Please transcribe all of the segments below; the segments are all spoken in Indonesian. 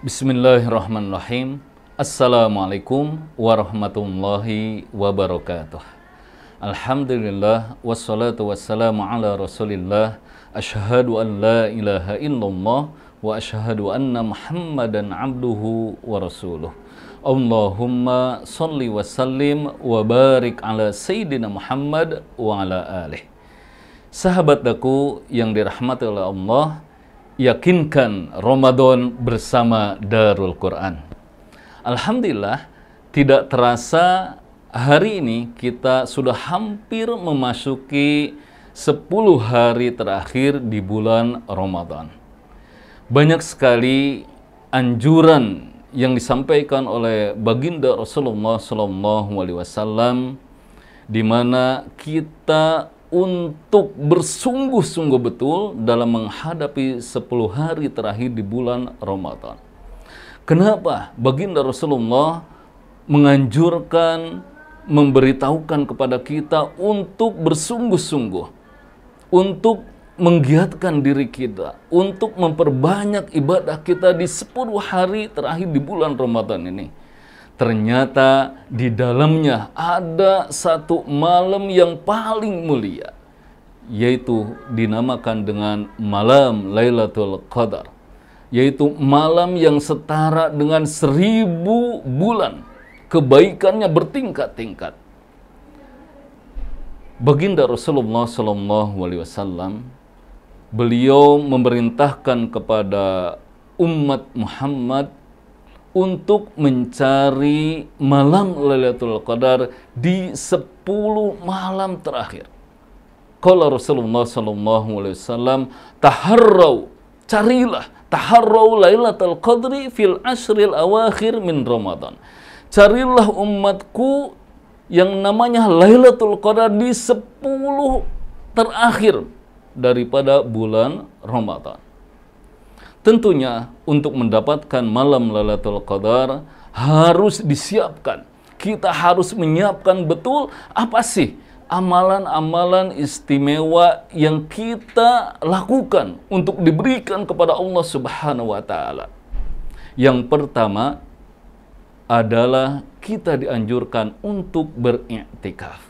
Bismillahirrahmanirrahim. Assalamualaikum warahmatullahi wabarakatuh. Alhamdulillah wassalatu wassalamu ala Rasulillah. Asyhadu an la ilaha illallah wa asyhadu anna Muhammadan abduhu wa rasuluh. Allahumma salli wa sallim wa barik ala Sayyidina Muhammad wa ala alih. Sahabatku yang dirahmati oleh Allah, yakinkan Ramadan bersama Darul Quran. Alhamdulillah, tidak terasa hari ini kita sudah hampir memasuki 10 hari terakhir di bulan Ramadan. Banyak sekali anjuran yang disampaikan oleh baginda Rasulullah SAW, di mana kita untuk bersungguh-sungguh betul dalam menghadapi 10 hari terakhir di bulan Ramadan. Kenapa baginda Rasulullah menganjurkan, memberitahukan kepada kita untuk bersungguh-sungguh, untuk menggiatkan diri kita, untuk memperbanyak ibadah kita di 10 hari terakhir di bulan Ramadan ini? Ternyata di dalamnya ada satu malam yang paling mulia, yaitu dinamakan dengan malam Lailatul Qadar, yaitu malam yang setara dengan 1000 bulan. Kebaikannya bertingkat-tingkat. Baginda Rasulullah SAW, beliau memerintahkan kepada umat Muhammad untuk mencari malam Lailatul Qadar di 10 malam terakhir. Qala Rasulullah SAW, taharrau Lailatul Qadri fil ashril awakhir min Ramadan. Carilah umatku yang namanya Lailatul Qadar di 10 terakhir daripada bulan Ramadan. Tentunya untuk mendapatkan malam Lailatul Qadar harus disiapkan. Kita harus menyiapkan betul apa sih amalan-amalan istimewa yang kita lakukan untuk diberikan kepada Allah Subhanahu wa taala. Yang pertama adalah kita dianjurkan untuk beriktikaf.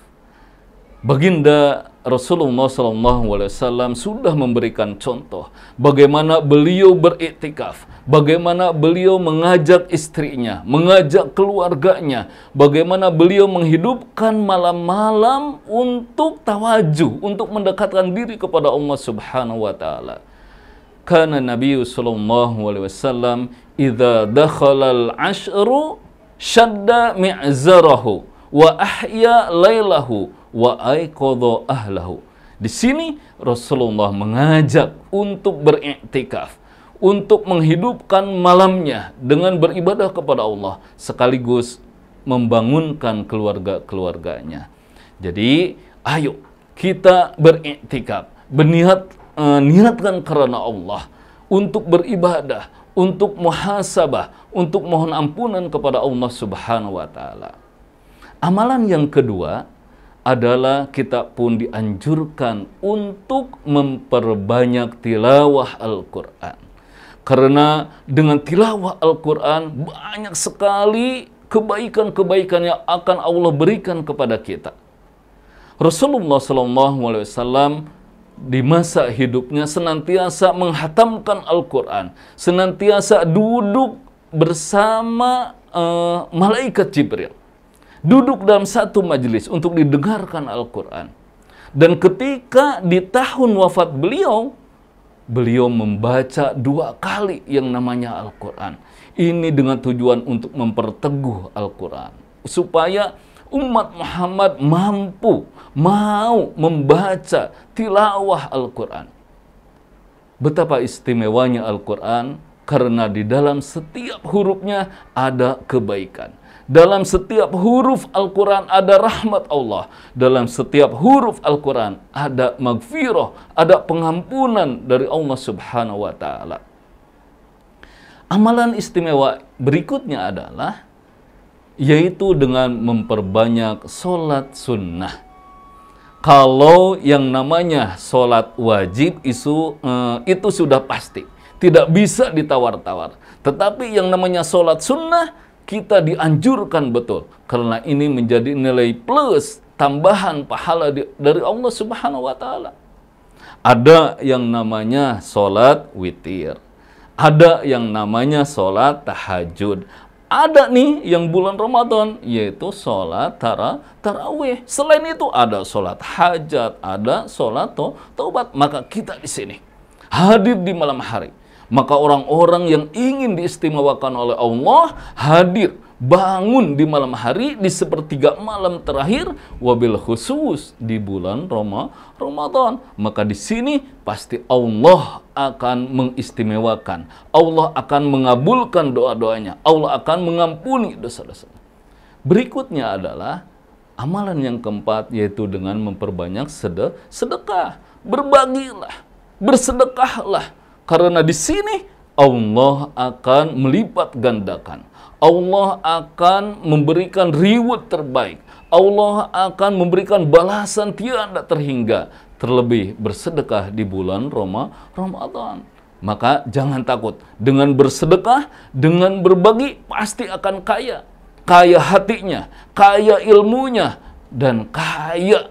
Baginda Rasulullah SAW sudah memberikan contoh bagaimana beliau beriktikaf, bagaimana beliau mengajak istrinya, mengajak keluarganya, bagaimana beliau menghidupkan malam-malam untuk tawajuh, untuk mendekatkan diri kepada Allah Subhanahu wa taala. Kana Nabi SAW idza dakhala al-ashru syadda mi'zarahu wa ahya lailahu wa aiqadha ahlahu. Di sini Rasulullah mengajak untuk beriktikaf, untuk menghidupkan malamnya dengan beribadah kepada Allah sekaligus membangunkan keluarga-keluarganya. Jadi, ayo kita beriktikaf, niatkan karena Allah untuk beribadah, untuk muhasabah, untuk mohon ampunan kepada Allah Subhanahu wa taala. Amalan yang kedua adalah kita pun dianjurkan untuk memperbanyak tilawah Al-Quran. Karena dengan tilawah Al-Quran banyak sekali kebaikan-kebaikan yang akan Allah berikan kepada kita. Rasulullah SAW di masa hidupnya senantiasa menghatamkan Al-Quran, senantiasa duduk bersama malaikat Jibril, duduk dalam satu majelis untuk didengarkan Al-Quran. Dan ketika di tahun wafat beliau, beliau membaca 2 kali yang namanya Al-Quran. Ini dengan tujuan untuk memperteguh Al-Quran, supaya umat Muhammad mau membaca tilawah Al-Quran. Betapa istimewanya Al-Quran, karena di dalam setiap hurufnya ada kebaikan. Dalam setiap huruf Al-Quran ada rahmat Allah. Dalam setiap huruf Al-Quran ada magfirah, ada pengampunan dari Allah Subhanahu wa ta'ala. Amalan istimewa berikutnya adalah yaitu dengan memperbanyak sholat sunnah. Kalau yang namanya sholat wajib itu sudah pasti tidak bisa ditawar-tawar. Tetapi yang namanya sholat sunnah, kita dianjurkan betul. Karena ini menjadi nilai plus, tambahan pahala dari Allah Subhanahu wa Ta'ala. Ada yang namanya sholat witir. Ada yang namanya sholat tahajud. Ada nih yang bulan Ramadan, yaitu sholat tarawih. Selain itu ada sholat hajat, ada sholat taubat. Maka kita di sini hadir di malam hari. Maka orang-orang yang ingin diistimewakan oleh Allah hadir, bangun di malam hari di sepertiga malam terakhir, wabil khusus di bulan Ramadan. Maka di sini pasti Allah akan mengistimewakan, Allah akan mengabulkan doa-doanya, Allah akan mengampuni dosa-dosa. Berikutnya adalah amalan yang keempat, yaitu dengan memperbanyak sedekah. Berbagilah, bersedekahlah. Karena di sini Allah akan melipat gandakan. Allah akan memberikan reward terbaik. Allah akan memberikan balasan tiada terhingga. Terlebih bersedekah di bulan Ramadan. Maka jangan takut. Dengan bersedekah, dengan berbagi, pasti akan kaya. Kaya hatinya, kaya ilmunya, dan kaya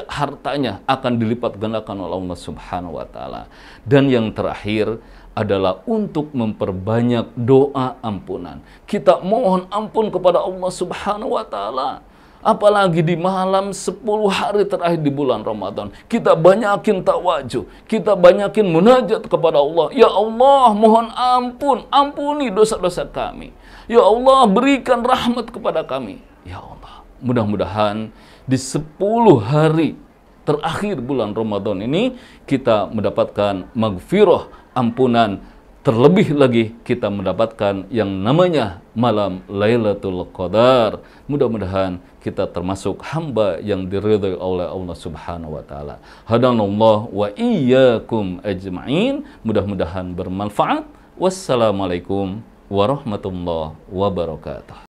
hartanya akan dilipat gandakan oleh Allah Subhanahu wa Ta'ala. Dan yang terakhir adalah untuk memperbanyak doa ampunan. Kita mohon ampun kepada Allah Subhanahu wa Ta'ala. Apalagi di malam 10 hari terakhir di bulan Ramadan, kita banyakin tawajuh, kita banyakin munajat kepada Allah. Ya Allah, mohon ampun, ampuni dosa-dosa kami. Ya Allah, berikan rahmat kepada kami. Ya Allah, mudah-mudahan di 10 hari terakhir bulan Ramadan ini kita mendapatkan maghfirah, ampunan. Terlebih lagi kita mendapatkan yang namanya malam Lailatul Qadar. Mudah-mudahan kita termasuk hamba yang diridhai oleh Allah Subhanahu wa Ta'ala. Hadanallah wa iyyakum ajma'in. Mudah-mudahan bermanfaat. Wassalamualaikum warahmatullahi wabarakatuh.